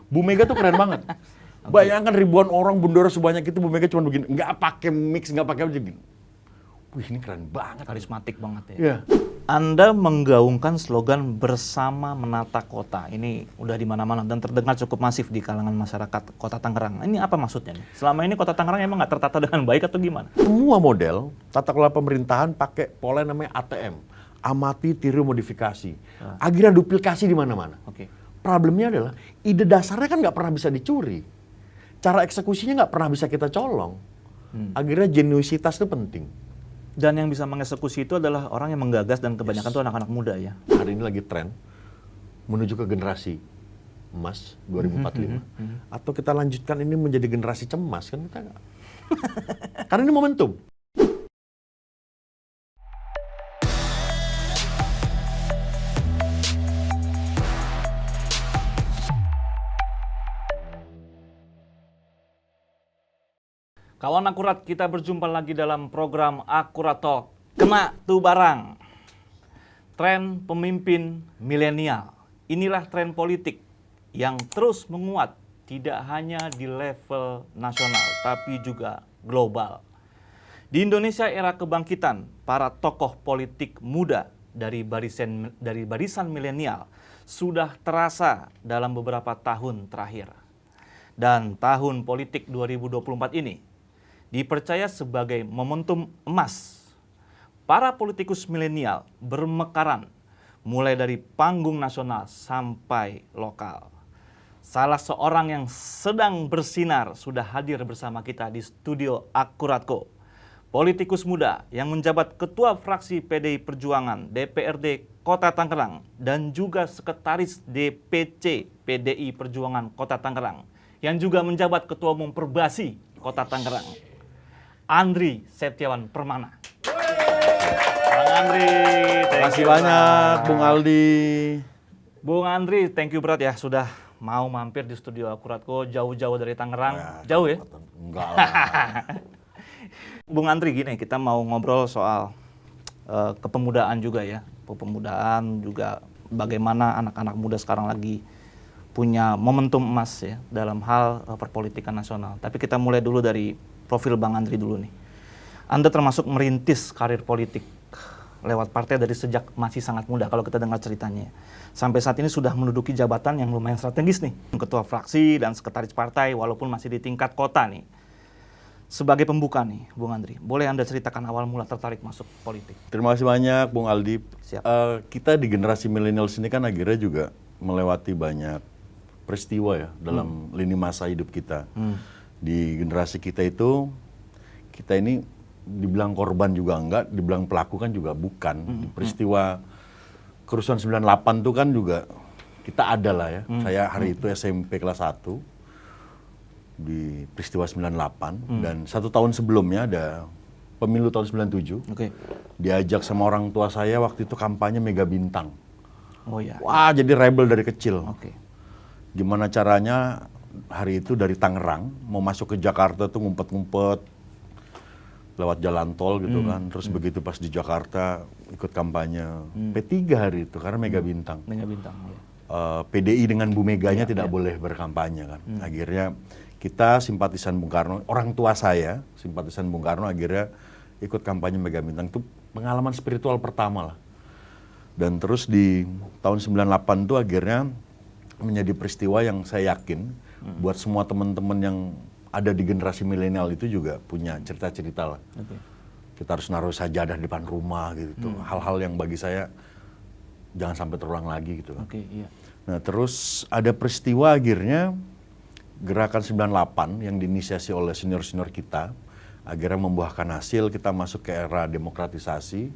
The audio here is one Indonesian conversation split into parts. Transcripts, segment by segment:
Bu Mega tuh keren banget. Bayangkan ribuan orang bendera sebanyak itu, Bu Mega cuma begini, nggak pakai mix, nggak pakai apa gini. Wih, ini keren banget. Karismatik banget ya. Iya. Anda menggaungkan slogan bersama menata kota. Ini udah di mana-mana dan terdengar cukup masif di kalangan masyarakat Kota Tangerang. Ini apa maksudnya nih? Selama ini Kota Tangerang emang nggak tertata dengan baik atau gimana? Semua model tata kelola pemerintahan pakai pola yang namanya ATM. Amati, tiru, modifikasi. Akhirnya duplikasi di mana-mana. Oke. Problemnya adalah ide dasarnya kan nggak pernah bisa dicuri. Cara eksekusinya nggak pernah bisa kita colong. Akhirnya genuisitas itu penting. Dan yang bisa mengeksekusi itu adalah orang yang menggagas dan kebanyakan tuh anak-anak muda ya. Hari ini lagi tren menuju ke generasi emas 2045. Atau kita lanjutkan ini menjadi generasi cemas kan kita nggak. Karena ini momentum. Kawan Akurat, kita berjumpa lagi dalam program Akurat Talk. Kena tuh barang. Tren pemimpin milenial. Inilah tren politik yang terus menguat tidak hanya di level nasional tapi juga global. Di Indonesia era kebangkitan, para tokoh politik muda dari barisan milenial sudah terasa dalam beberapa tahun terakhir. Dan tahun politik 2024 ini dipercaya sebagai momentum emas. Para politikus milenial bermekaran mulai dari panggung nasional sampai lokal. Salah seorang yang sedang bersinar sudah hadir bersama kita di studio Akuratko. Politikus muda yang menjabat Ketua Fraksi PDI Perjuangan DPRD Kota Tangerang dan juga Sekretaris DPC PDI Perjuangan Kota Tangerang yang juga menjabat Ketua Umum Perbasi Kota Tangerang, Andri Setiawan Permana. Bang Andri, Terima kasih banyak, Bung Aldi. Bung Andri, thank you berat ya sudah mau mampir di studio Akuratko jauh-jauh dari Tangerang. Jauh ya? Enggak lah. Bung Andri, gini, kita mau ngobrol soal kepemudaan juga ya. Kepemudaan juga bagaimana anak-anak muda sekarang lagi punya momentum emas ya dalam hal perpolitikan nasional. Tapi kita mulai dulu dari profil Bang Andri dulu nih. Anda termasuk merintis karir politik lewat partai dari sejak masih sangat muda kalau kita dengar ceritanya. Sampai saat ini sudah menduduki jabatan yang lumayan strategis nih. Ketua fraksi dan sekretaris partai walaupun masih di tingkat kota nih. Sebagai pembuka nih, Bung Andri, boleh Anda ceritakan awal mula tertarik masuk politik? Terima kasih banyak, Bung Aldi. Siap. Kita di generasi milenial sini kan akhirnya juga melewati banyak peristiwa ya dalam lini masa hidup kita. Di generasi kita itu, kita ini dibilang korban juga enggak, dibilang pelaku kan juga bukan. Di peristiwa kerusuhan 98 itu kan juga kita ada lah ya. Saya hari itu SMP kelas 1 di peristiwa 98 dan 1 tahun sebelumnya ada pemilu tahun 97. Oke. Diajak sama orang tua saya waktu itu kampanye Mega Bintang. Oh ya. Wah, jadi rebel dari kecil. Oke. Gimana caranya hari itu dari Tangerang mau masuk ke Jakarta tuh ngumpet-ngumpet lewat jalan tol gitu kan. Terus begitu pas di Jakarta ikut kampanye P3 hari itu karena Mega Bintang. Mega Bintang. Ya. PDI dengan Bu Meganya tidak boleh berkampanye kan. Akhirnya kita simpatisan Bung Karno, orang tua saya simpatisan Bung Karno akhirnya ikut kampanye Mega Bintang. Itu pengalaman spiritual pertama lah. Dan terus di tahun 98 itu akhirnya menjadi peristiwa yang saya yakin buat semua teman-teman yang ada di generasi milenial itu juga punya cerita-cerita lah. Oke. Kita harus naruh sajadah di depan rumah gitu. Hal-hal yang bagi saya jangan sampai terulang lagi gitu. Oke, iya. Nah terus ada peristiwa akhirnya gerakan 98 yang diinisiasi oleh senior-senior kita akhirnya membuahkan hasil, kita masuk ke era demokratisasi.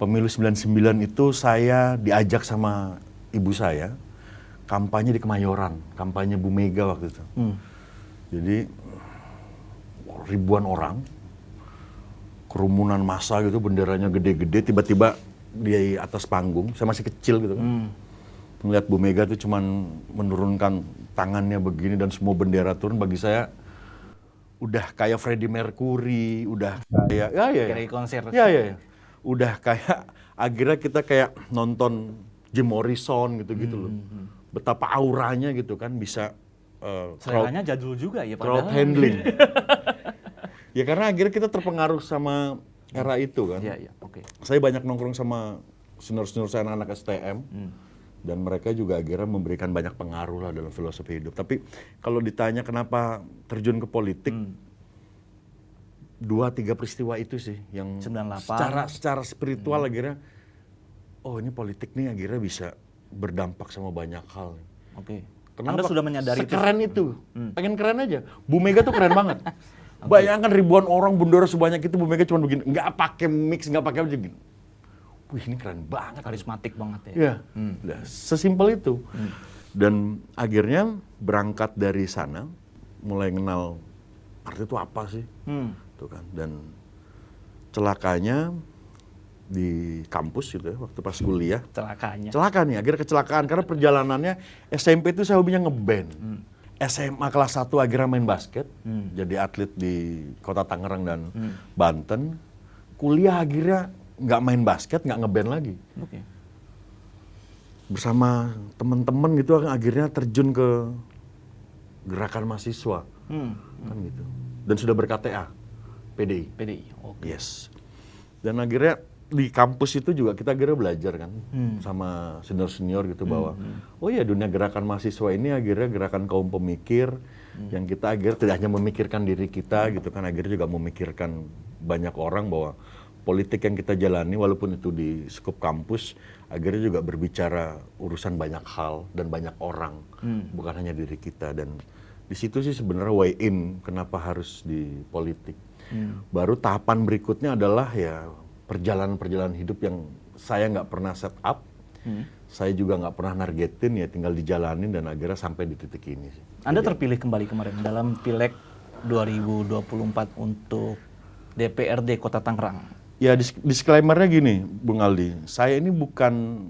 Pemilu 99 itu saya diajak sama ibu saya kampanye di Kemayoran, kampanye Bu Mega waktu itu. Jadi ribuan orang, kerumunan massa gitu, benderanya gede-gede, tiba-tiba di atas panggung, saya masih kecil gitu kan. Melihat Bu Mega tuh cuman menurunkan tangannya begini dan semua bendera turun, bagi saya udah kayak Freddie Mercury, udah kayak Kayak konser. ya. Udah kayak akhirnya kita kayak nonton Jim Morrison gitu-gitu loh. betapa auranya gitu kan bisa Seleranya jadul juga ya crowd padahal. handling. Ya karena akhirnya kita terpengaruh sama era itu kan. Iya, iya, oke. Saya banyak nongkrong sama senior-senior saya anak-anak STM. Dan mereka juga akhirnya memberikan banyak pengaruh lah dalam filosofi hidup. Tapi kalau ditanya kenapa terjun ke politik, 2-3 peristiwa itu sih yang 98. secara spiritual akhirnya, oh ini politik nih akhirnya bisa berdampak sama banyak hal. Oke. Kenapa? Anda sudah menyadari itu? Sekeren itu. Pengen keren aja. Bu Mega tuh keren banget. Bayangkan ribuan orang bendera sebanyak itu, Bu Mega cuma begini, nggak pakai mix, nggak pakai apa gini. Wih ini keren banget. Karismatik banget ya. Iya, nah, sesimpel itu. Dan akhirnya berangkat dari sana, mulai kenal partai itu apa sih, tuh kan. Dan celakanya di kampus gitu ya, waktu pas kuliah. Celaka nih, akhirnya kecelakaan karena perjalanannya SMP itu saya hobinya ngeband. SMA kelas 1 akhirnya main basket, jadi atlet di kota Tangerang dan Banten. Kuliah akhirnya nggak main basket, nggak ngeband lagi. Oke. Bersama teman-teman gitu akhirnya terjun ke gerakan mahasiswa, kan gitu. Dan sudah ber-KTA, PDI. PDI, oke. Yes. Dan akhirnya di kampus itu juga kita akhirnya belajar kan, sama senior-senior gitu bahwa, oh ya dunia gerakan mahasiswa ini akhirnya gerakan kaum pemikir, yang kita akhirnya tidak hanya memikirkan diri kita gitu kan, akhirnya juga memikirkan banyak orang bahwa politik yang kita jalani walaupun itu di skup kampus akhirnya juga berbicara urusan banyak hal dan banyak orang, bukan hanya diri kita. Dan di situ sih sebenarnya way in kenapa harus di politik. Baru tahapan berikutnya adalah ya perjalanan hidup yang saya nggak pernah set up, saya juga nggak pernah nargetin, ya tinggal dijalanin dan akhirnya sampai di titik ini sih. Anda terpilih kembali kemarin dalam Pileg 2024 untuk DPRD Kota Tangerang. Ya disclaimer-nya gini, Bung Aldi, saya ini bukan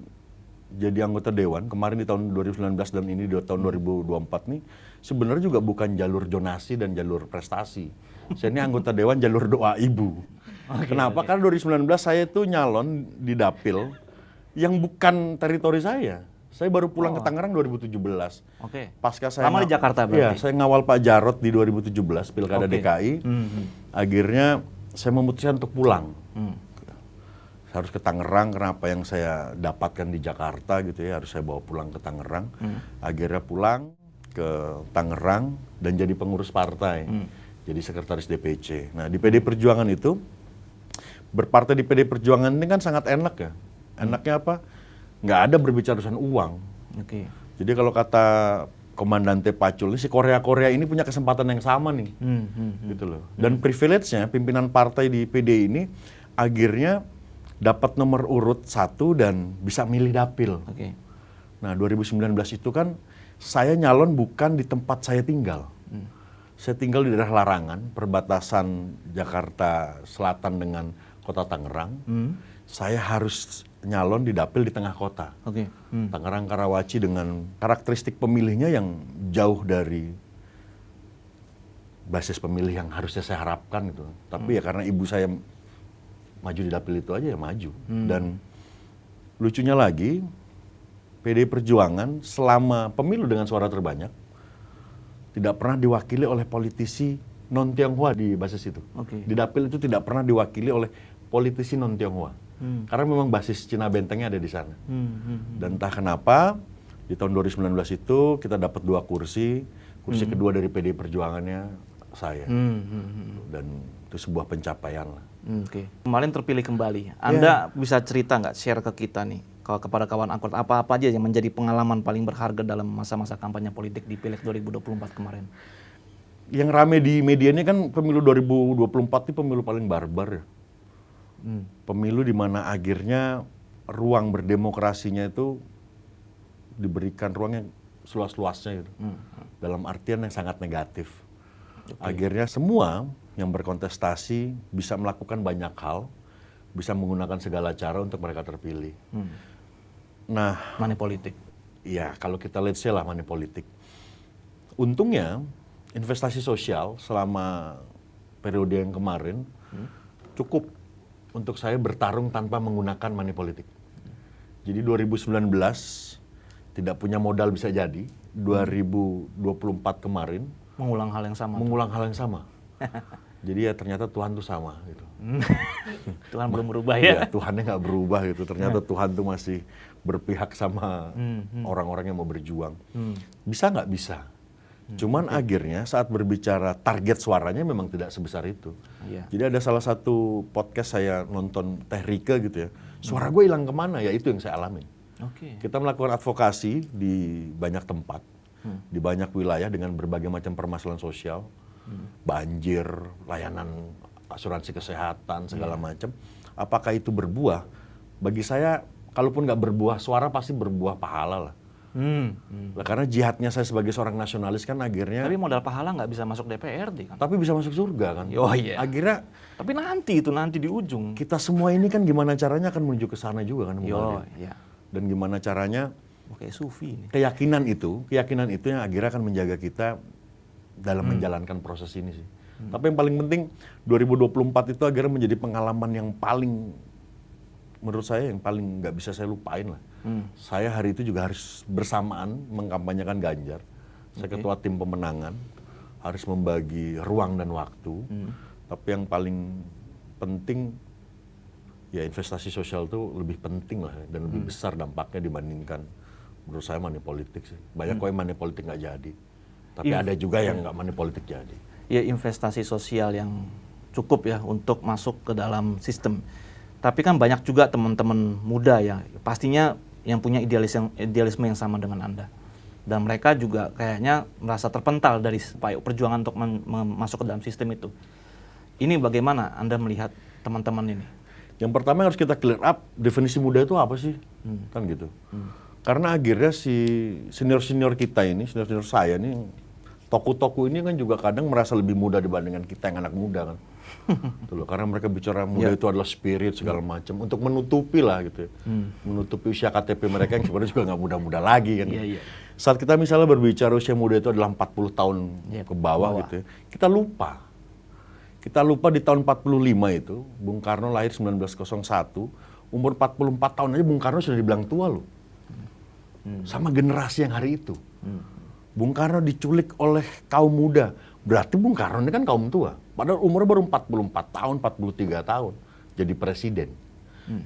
jadi anggota dewan, kemarin di tahun 2019 dan ini di tahun 2024 nih, sebenarnya juga bukan jalur zonasi dan jalur prestasi. Saya ini anggota dewan jalur doa ibu. Kenapa? Karena 2019 saya itu nyalon di Dapil yang bukan teritori saya. Saya baru pulang ke Tangerang 2017. Oke. Pasca saya lama di Jakarta berarti? Iya, saya ngawal Pak Jarot di 2017 Pilkada DKI. Akhirnya saya memutuskan untuk pulang. Saya harus ke Tangerang karena apa yang saya dapatkan di Jakarta gitu ya, harus saya bawa pulang ke Tangerang. Akhirnya pulang ke Tangerang dan jadi pengurus partai. Jadi sekretaris DPC. Nah, di PD Perjuangan itu berpartai di PD Perjuangan ini kan sangat enak ya. Enaknya apa? Nggak ada berbicara urusan uang. Oke. Jadi kalau kata Komandante Pacul, si Korea-Korea ini punya kesempatan yang sama nih. Gitu loh. Dan privilege-nya pimpinan partai di PD ini akhirnya dapat nomor urut 1 dan bisa milih dapil. Oke. Nah, 2019 itu kan saya nyalon bukan di tempat saya tinggal. Saya tinggal di daerah Larangan, perbatasan Jakarta Selatan dengan Kota Tangerang. Saya harus nyalon di dapil di tengah kota. Oke. Tangerang Karawaci dengan karakteristik pemilihnya yang jauh dari basis pemilih yang harusnya saya harapkan gitu. Tapi ya karena ibu saya maju di dapil itu aja ya maju. Dan lucunya lagi, PDI Perjuangan selama pemilu dengan suara terbanyak tidak pernah diwakili oleh politisi non-Tionghoa di basis itu. Oke. Di dapil itu tidak pernah diwakili oleh politisi non-Tionghoa. Karena memang basis Cina Bentengnya ada di sana. Dan entah kenapa di tahun 2019 itu kita dapat 2 kursi. Kursi kedua dari PDI Perjuangannya saya. Dan itu sebuah pencapaian lah. Oke. Kemarin terpilih kembali. Anda bisa cerita nggak, share ke kita nih, kalau kepada kawan Akurat, apa-apa aja yang menjadi pengalaman paling berharga dalam masa-masa kampanye politik di Pileg 2024 kemarin? Yang rame di media ini kan pemilu 2024 itu pemilu paling barbar ya. Pemilu di mana akhirnya ruang berdemokrasinya itu diberikan ruang yang seluas-luasnya gitu. Dalam artian yang sangat negatif. Akhirnya semua yang berkontestasi bisa melakukan banyak hal, bisa menggunakan segala cara untuk mereka terpilih. Nah, Money politik. iya, kalau kita let's say lah money politik. Untungnya investasi sosial selama periode yang kemarin cukup untuk saya bertarung tanpa menggunakan money politik. Jadi 2019 tidak punya modal bisa jadi 2024 kemarin Mengulang hal yang sama. mengulang hal yang sama. Jadi ya ternyata Tuhan tuh sama gitu. Tuhan belum berubah Ya, ya. Tuhannya nggak berubah gitu. Ternyata Tuhan tuh masih berpihak sama orang-orang yang mau berjuang. Bisa nggak? Bisa. Cuman akhirnya saat berbicara target suaranya memang tidak sebesar itu. Iya. Jadi ada salah satu podcast saya nonton Teh Rike gitu ya. Suara gue hilang kemana ya, itu yang saya alami. Oke. Kita melakukan advokasi di banyak tempat, di banyak wilayah dengan berbagai macam permasalahan sosial. Banjir, layanan asuransi kesehatan, segala macam. Apakah itu berbuah? Bagi saya, kalaupun nggak berbuah suara, pasti berbuah pahala lah. Lah, karena jihadnya saya sebagai seorang nasionalis kan akhirnya, Tapi modal pahala nggak bisa masuk DPRD kan? tapi bisa masuk surga kan. Oh iya. Akhirnya Tapi nanti di ujung. kita semua ini kan gimana caranya akan menuju ke sana juga kan. Bung Yo, Aldi. iya. Dan gimana caranya Oke, Sufi ini. keyakinan itu yang akhirnya akan menjaga kita dalam menjalankan proses ini sih. Tapi yang paling penting 2024 itu akhirnya menjadi pengalaman yang paling, menurut saya yang paling nggak bisa saya lupain lah. Saya hari itu juga harus bersamaan mengkampanyekan Ganjar. Saya ketua tim pemenangan, harus membagi ruang dan waktu. Tapi yang paling penting ya investasi sosial itu lebih penting lah dan lebih besar dampaknya dibandingkan menurut saya money politik sih. Banyak kok yang money politik nggak jadi. Tapi ada juga yang nggak money politik jadi. Ya investasi sosial yang cukup ya untuk masuk ke dalam sistem. Tapi kan banyak juga teman-teman muda ya, pastinya yang punya idealisme yang sama dengan Anda. Dan mereka juga kayaknya merasa terpental dari perjuangan untuk masuk ke dalam sistem itu. Ini bagaimana Anda melihat teman-teman ini? Yang pertama yang harus kita clear up, definisi muda itu apa sih? Kan gitu. Karena akhirnya si senior-senior kita ini, senior-senior saya ini, tokoh-tokoh ini kan juga kadang merasa lebih muda dibandingkan kita yang anak muda kan. Tuh loh, karena mereka bicara muda itu adalah spirit segala macam untuk menutupi lah gitu ya. Menutupi usia KTP mereka yang sebenarnya juga nggak muda-muda lagi kan. Iya, iya. Saat kita misalnya berbicara usia muda itu adalah 40 tahun ke bawah gitu ya, kita lupa. Kita lupa di tahun 45 itu, Bung Karno lahir 1901, umur 44 tahun aja Bung Karno sudah dibilang tua loh. Sama generasi yang hari itu. Bung Karno diculik oleh kaum muda, berarti Bung Karno ini kan kaum tua. Padahal umurnya baru 44 tahun, 43 tahun, jadi presiden.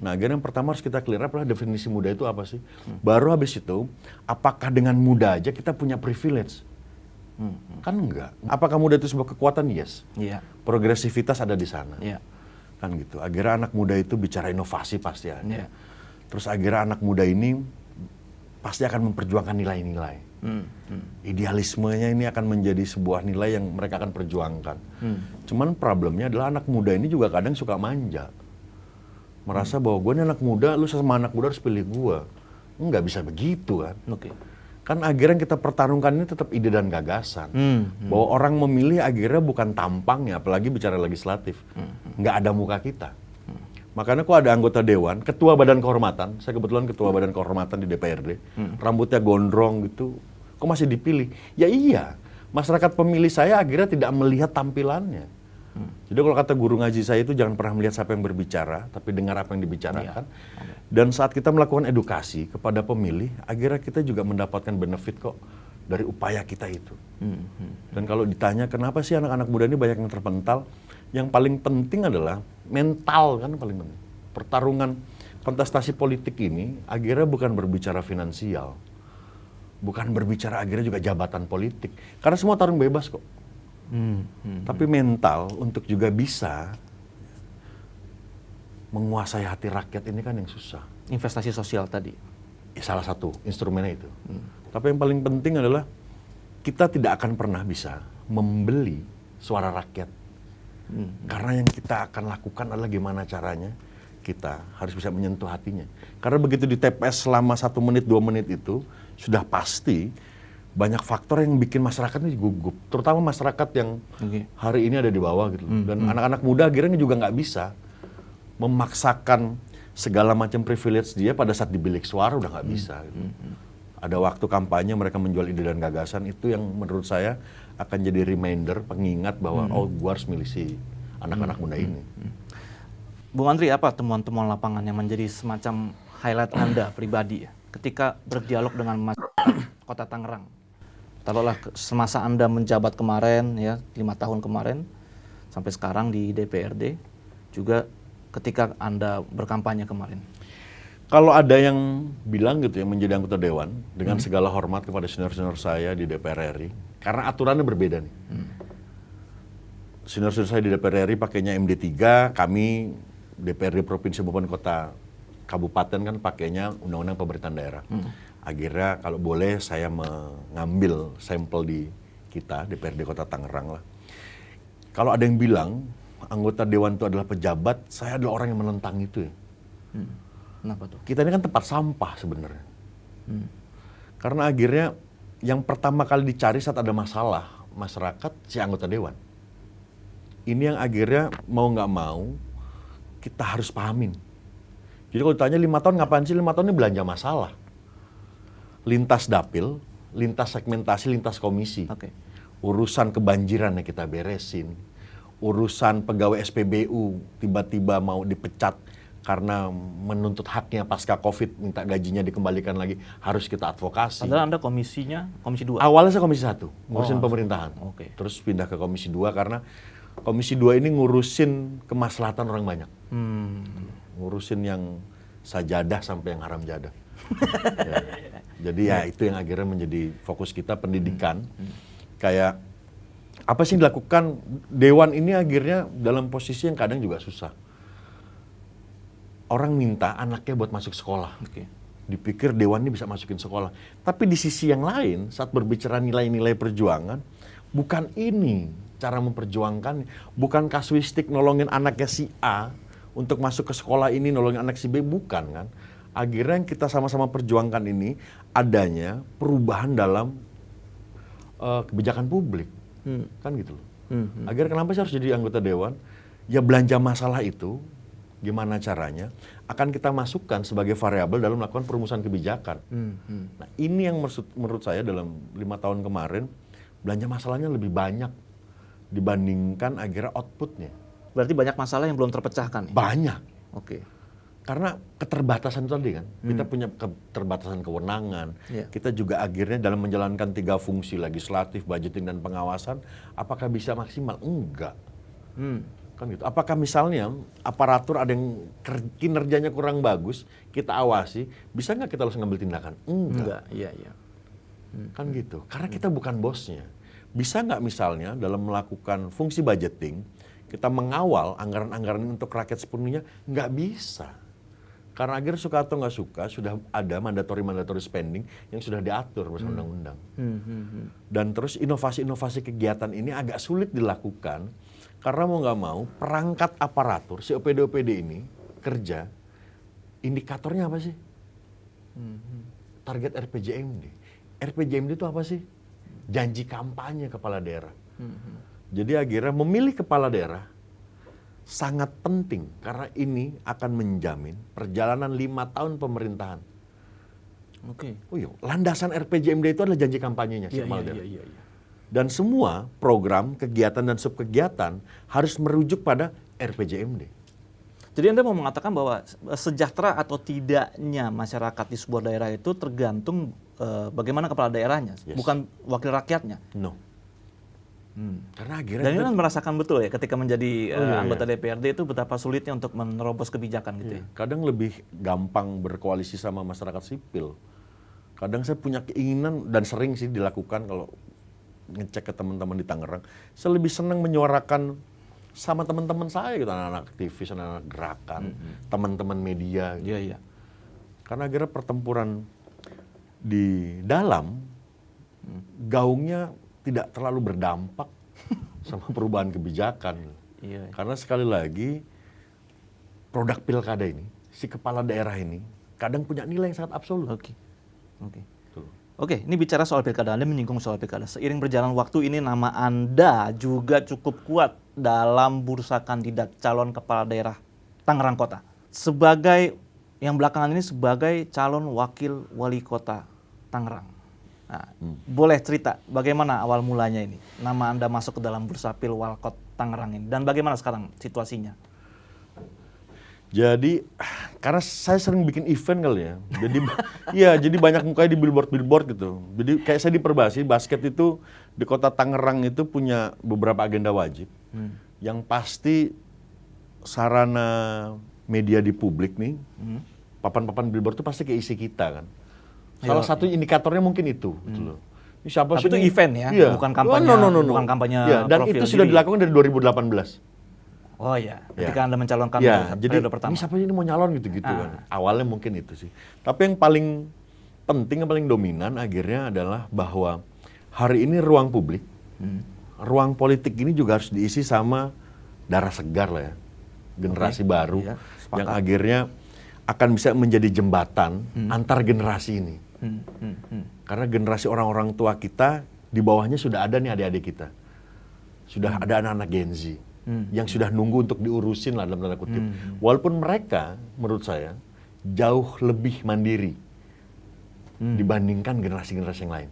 Nah, akhirnya yang pertama harus kita clear up lah definisi muda itu apa sih. Baru habis itu, apakah dengan muda aja kita punya privilege? Kan enggak. Apakah muda itu sebuah kekuatan? Yes. Iya. Progresivitas ada di sana. Iya. Kan gitu. Akhirnya anak muda itu bicara inovasi pasti ada. Iya. Terus akhirnya anak muda ini pasti akan memperjuangkan nilai-nilai. Idealismenya ini akan menjadi sebuah nilai yang mereka akan perjuangkan. Cuman problemnya adalah anak muda ini juga kadang suka manja. Merasa bahwa gue ini anak muda, lu sama anak muda harus pilih gue. Nggak bisa begitu kan. Oke. Kan akhirnya yang kita pertarungkan ini tetap ide dan gagasan. Bahwa orang memilih akhirnya bukan tampangnya, apalagi bicara legislatif. Nggak ada muka kita. Makanya kok ada anggota dewan, ketua badan kehormatan, saya kebetulan ketua badan kehormatan di DPRD, rambutnya gondrong gitu, kok masih dipilih? Ya iya, masyarakat pemilih saya akhirnya tidak melihat tampilannya. Jadi kalau kata guru ngaji saya itu jangan pernah melihat siapa yang berbicara, tapi dengar apa yang dibicarakan. Dan saat kita melakukan edukasi kepada pemilih, akhirnya kita juga mendapatkan benefit kok dari upaya kita itu. Dan kalau ditanya kenapa sih anak-anak muda ini banyak yang terpental, yang paling penting adalah mental kan paling penting. Pertarungan kontestasi politik ini akhirnya bukan berbicara finansial. Bukan berbicara akhirnya juga jabatan politik. Karena semua tarung bebas kok. Tapi mental untuk juga bisa menguasai hati rakyat ini kan yang susah. Investasi sosial tadi. Salah satu instrumennya itu. Tapi yang paling penting adalah kita tidak akan pernah bisa membeli suara rakyat. Karena yang kita akan lakukan adalah gimana caranya kita harus bisa menyentuh hatinya. Karena begitu di TPS selama 1 menit, 2 menit itu, sudah pasti banyak faktor yang bikin masyarakat ini gugup. Terutama masyarakat yang hari ini ada di bawah gitu. Dan anak-anak muda akhirnya juga nggak bisa memaksakan segala macam privilege dia pada saat di bilik suara, udah nggak bisa. Gitu. Ada waktu kampanye mereka menjual ide dan gagasan, itu yang menurut saya akan jadi reminder, pengingat bahwa oh gua harus milih si anak-anak muda ini. Bung Andri, apa temuan-temuan lapangan yang menjadi semacam highlight Anda pribadi ya? ketika berdialog dengan masyarakat Kota Tangerang? Taruhlah semasa Anda menjabat kemarin, ya 5 tahun kemarin, sampai sekarang di DPRD, juga ketika Anda berkampanye kemarin. Kalau ada yang bilang gitu ya menjadi anggota dewan dengan segala hormat kepada senior-senior saya di DPR RI, karena aturannya berbeda nih. Senior-senior saya di DPR RI pakainya MD3, kami DPRD Provinsi maupun Kota Kabupaten kan pakainya Undang-Undang Pemerintahan Daerah. Akhirnya kalau boleh saya mengambil sampel di kita, DPRD Kota Tangerang lah. Kalau ada yang bilang anggota dewan itu adalah pejabat, saya adalah orang yang menentang itu ya. Kenapa tuh? Kita ini kan tempat sampah sebenarnya. Karena akhirnya yang pertama kali dicari saat ada masalah masyarakat si anggota dewan. Ini yang akhirnya mau nggak mau kita harus pahamin. Jadi kalau ditanya 5 tahun ngapain sih? 5 tahun ini belanja masalah. Lintas dapil, lintas segmentasi, lintas komisi. Oke. Urusan kebanjiran yang kita beresin. Urusan pegawai SPBU tiba-tiba mau dipecat karena menuntut haknya pasca COVID, minta gajinya dikembalikan lagi, harus kita advokasi. Padahal Anda komisinya Komisi 2? Awalnya saya Komisi 1, ngurusin pemerintahan. Oke. Terus pindah ke Komisi 2 karena Komisi 2 ini ngurusin kemaslahatan orang banyak. Ngurusin yang sajadah sampai yang haram jadah. Ya. Jadi ya itu yang akhirnya menjadi fokus kita, pendidikan. Kayak apa sih yang dilakukan dewan ini akhirnya dalam posisi yang kadang juga susah. Orang minta anaknya buat masuk sekolah. Oke. Dipikir dewan ini bisa masukin sekolah. Tapi di sisi yang lain, saat berbicara nilai-nilai perjuangan, bukan ini cara memperjuangkan. Bukan kasuistik nolongin anaknya si A untuk masuk ke sekolah ini, nolongin anak si B, bukan kan. Akhirnya yang kita sama-sama perjuangkan ini adanya perubahan dalam kebijakan publik. Kan gitu loh. Akhirnya kenapa sih harus jadi anggota dewan? Ya belanja masalah itu, gimana caranya, akan kita masukkan sebagai variabel dalam melakukan perumusan kebijakan. Nah ini yang menurut saya dalam 5 tahun kemarin, belanja masalahnya lebih banyak dibandingkan akhirnya outputnya. Berarti banyak masalah yang belum terpecahkan ya? Banyak. Oke. Karena keterbatasan itu tadi kan, kita punya keterbatasan kewenangan, kita juga akhirnya dalam menjalankan 3 fungsi, legislatif, budgeting, dan pengawasan, apakah bisa maksimal? Enggak. Kan gitu. Apakah misalnya aparatur ada yang kinerjanya kurang bagus, kita awasi, bisa nggak kita langsung ngambil tindakan? Enggak. Iya. Kan gitu. Karena kita bukan bosnya. Bisa nggak misalnya dalam melakukan fungsi budgeting, kita mengawal anggaran-anggaran untuk rakyat sepenuhnya? Nggak bisa. Karena akhirnya suka atau nggak suka, sudah ada mandatory spending yang sudah diatur bersama undang-undang. Dan terus inovasi-inovasi kegiatan ini agak sulit dilakukan, karena mau nggak mau perangkat aparatur, si OPD-OPD ini kerja, indikatornya apa sih? Target RPJMD. RPJMD itu apa sih? Janji kampanye kepala daerah. Jadi akhirnya memilih kepala daerah sangat penting karena ini akan menjamin perjalanan 5 tahun pemerintahan. Oke. Oh iya, landasan RPJMD itu adalah janji kampanyenya si kepala daerah. Iya. Dan semua program, kegiatan dan subkegiatan harus merujuk pada RPJMD. Jadi Anda mau mengatakan bahwa sejahtera atau tidaknya masyarakat di sebuah daerah itu tergantung bagaimana kepala daerahnya, bukan wakil rakyatnya. No. Karena akhirnya Dan ini kan merasakan betul ya ketika menjadi anggota DPRD itu betapa sulitnya untuk menerobos kebijakan gitu ya. Kadang lebih gampang berkoalisi sama masyarakat sipil. Kadang saya punya keinginan dan sering sih dilakukan kalau ngecek ke teman-teman di Tangerang. Saya lebih senang menyuarakan sama teman-teman saya gitu, anak-anak aktivis, anak-anak gerakan, teman-teman media. Gitu. Iya. Karena akhirnya pertempuran di dalam gaungnya tidak terlalu berdampak sama perubahan kebijakan. Iya. Karena sekali lagi produk pilkada ini, si kepala daerah ini kadang punya nilai yang sangat absolut. Oke, ini bicara soal pilkada, Anda menyinggung soal pilkada. Seiring berjalan waktu ini nama Anda juga cukup kuat dalam bursa kandidat calon kepala daerah Tangerang Kota. Sebagai yang belakangan ini sebagai calon wakil wali kota Tangerang. Nah, boleh cerita bagaimana awal mulanya ini? Nama Anda masuk ke dalam bursa Pilwalkot Tangerang ini dan bagaimana sekarang situasinya? Jadi karena saya sering bikin event kali ya. Jadi iya, jadi banyak mukanya di billboard gitu. Jadi kayak saya di Perbasi, basket itu di Kota Tangerang itu punya beberapa agenda wajib. Yang pasti sarana media di publik nih, papan-papan billboard itu pasti keisi kita kan. Salah satu indikatornya mungkin itu gitu loh. Ini siapa Tapi sih itu ini? event ya, Iya. bukan kampanye, bukan kampanye Iya, dan profil itu sudah diri. dilakukan dari 2018. Oh iya, Ya. ketika Anda mencalonkan Ya, jadi periode pertama. ini siapa ini mau nyalon gitu-gitu kan. Awalnya mungkin itu sih. Tapi yang paling penting, yang paling dominan akhirnya adalah bahwa hari ini ruang publik, ruang politik ini juga harus diisi sama darah segar lah ya. Generasi baru Iya, yang akhirnya akan bisa menjadi jembatan antar generasi ini. Karena generasi orang-orang tua kita, di bawahnya sudah ada nih adik-adik kita. Sudah ada anak-anak Gen Z. Yang sudah nunggu untuk diurusin lah dalam tanda kutip. Walaupun mereka menurut saya jauh lebih mandiri dibandingkan generasi-generasi yang lain.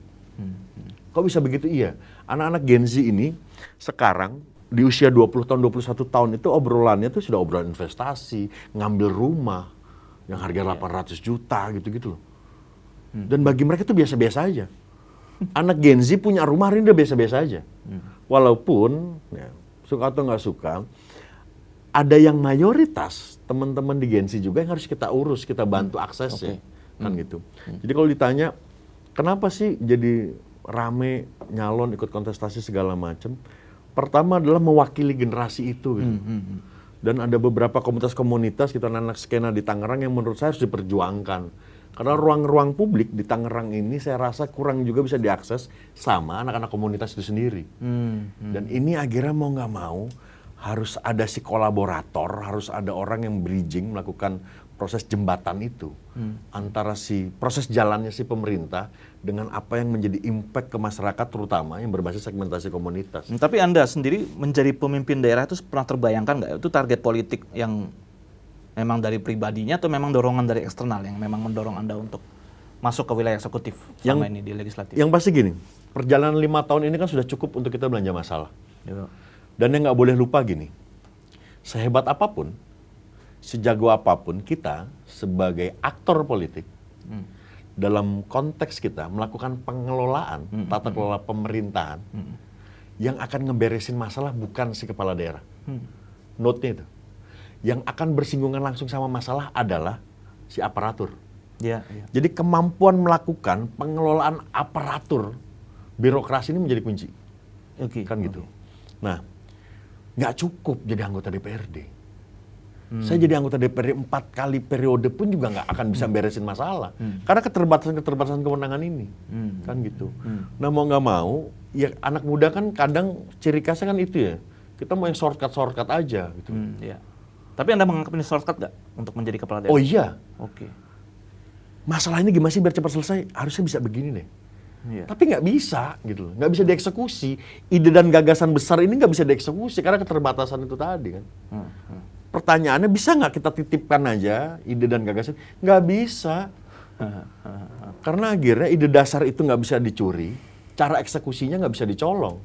Kok bisa begitu? Iya. Anak-anak Gen Z ini sekarang di usia 20 tahun, 21 tahun itu obrolannya tuh sudah obrolan investasi, ngambil rumah yang harga 800 juta gitu-gitu loh. Dan bagi mereka itu biasa-biasa aja. Anak Gen Z punya rumah hari ini udah biasa-biasa aja. Walaupun ya, suka atau nggak suka, ada yang mayoritas teman-teman di Gen Z juga yang harus kita urus, kita bantu aksesnya, kan gitu. Jadi kalau ditanya, kenapa sih jadi rame nyalon ikut kontestasi segala macam? Pertama adalah mewakili generasi itu. Gitu. Dan ada beberapa komunitas-komunitas kita anak skena di Tangerang yang menurut saya harus diperjuangkan. Karena ruang-ruang publik di Tangerang ini saya rasa kurang juga bisa diakses sama anak-anak komunitas itu sendiri. Dan ini akhirnya mau nggak mau harus ada si kolaborator, harus ada orang yang bridging melakukan proses jembatan itu antara si proses jalannya si pemerintah dengan apa yang menjadi impact ke masyarakat terutama yang berbasis segmentasi komunitas. Tapi Anda sendiri menjadi pemimpin daerah itu pernah terbayangkan nggak? Itu target politik yang memang dari pribadinya atau memang dorongan dari eksternal yang memang mendorong Anda untuk masuk ke wilayah eksekutif selama ini di legislatif? Yang pasti gini, perjalanan 5 tahun ini kan sudah cukup untuk kita belanja masalah. Dan yang nggak boleh lupa gini, sehebat apapun, sejago apapun kita sebagai aktor politik, dalam konteks kita melakukan pengelolaan, tata kelola pemerintahan, yang akan ngeberesin masalah bukan si kepala daerah. Note-nya itu. Yang akan bersinggungan langsung sama masalah adalah si aparatur. Jadi kemampuan melakukan pengelolaan aparatur birokrasi ini menjadi kunci. Kan gitu. Nah, nggak cukup jadi anggota DPRD. Saya jadi anggota DPRD 4 kali periode pun juga nggak akan bisa beresin masalah. Karena keterbatasan kewenangan ini. Kan gitu. Nah mau nggak mau, ya anak muda kan kadang ciri khasnya kan itu ya. Kita mau yang shortcut aja gitu. Tapi Anda menganggap ini shortcut nggak untuk menjadi kepala daerah? Oh iya. Oke. Masalah ini gimana sih biar cepat selesai? Harusnya bisa begini deh. Tapi nggak bisa gitu loh, nggak bisa dieksekusi. Ide dan gagasan besar ini nggak bisa dieksekusi karena keterbatasan itu tadi kan. Pertanyaannya bisa nggak kita titipkan aja ide dan gagasan? Nggak bisa. Karena akhirnya ide dasar itu nggak bisa dicuri, cara eksekusinya nggak bisa dicolong.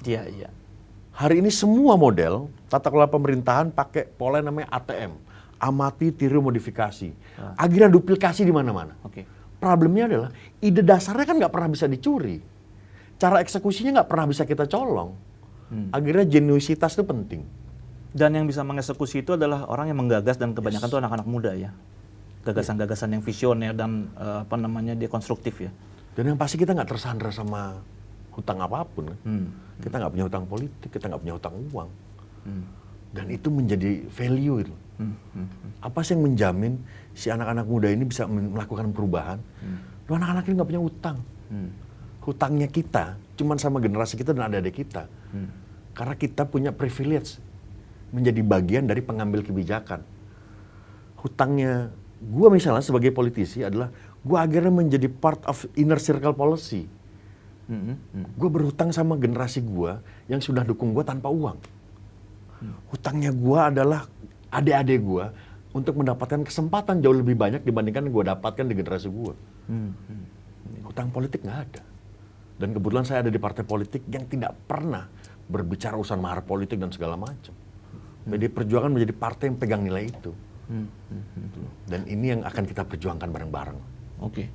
Iya. Hari ini semua model tata kelola pemerintahan pakai pola yang namanya ATM, amati, tiru, modifikasi. Akhirnya duplikasi di mana-mana. Problemnya adalah ide dasarnya kan nggak pernah bisa dicuri, cara eksekusinya nggak pernah bisa kita colong. Akhirnya genuisitas itu penting. Dan yang bisa mengeksekusi itu adalah orang yang menggagas dan kebanyakan itu anak-anak muda ya. Gagasan-gagasan yang visioner dan dia konstruktif ya. Dan yang pasti kita nggak tersandra sama hutang apapun. Kita nggak punya hutang politik, kita nggak punya hutang uang. Dan itu menjadi value itu. Apa sih yang menjamin si anak-anak muda ini bisa melakukan perubahan? Loh, anak-anak ini nggak punya hutang. Hutangnya kita cuman sama generasi kita dan adik-adik kita. Karena kita punya privilege menjadi bagian dari pengambil kebijakan. Hutangnya gue misalnya sebagai politisi adalah gue akhirnya menjadi part of inner circle policy. Gue berhutang sama generasi gue yang sudah dukung gue tanpa uang. Hutangnya gue adalah adik-adik gue untuk mendapatkan kesempatan jauh lebih banyak dibandingkan yang gue dapatkan di generasi gue. Hutang politik nggak ada. Dan kebetulan saya ada di partai politik yang tidak pernah berbicara urusan mahar politik dan segala macam. PD Perjuangan menjadi partai yang pegang nilai itu. Dan ini yang akan kita perjuangkan bareng-bareng. Oke.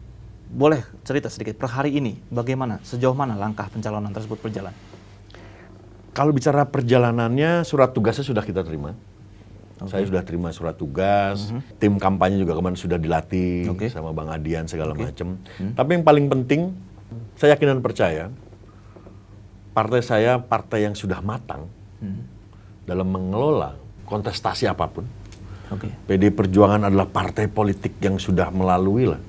Boleh cerita sedikit per hari ini bagaimana, sejauh mana langkah pencalonan tersebut berjalan? Kalau bicara perjalanannya, surat tugasnya sudah kita terima. Saya sudah terima surat tugas, tim kampanye juga kemarin sudah dilatih sama Bang Adian segala macam. Tapi yang paling penting, saya yakin dan percaya, partai saya partai yang sudah matang dalam mengelola kontestasi apapun. PD Perjuangan adalah partai politik yang sudah melalui lah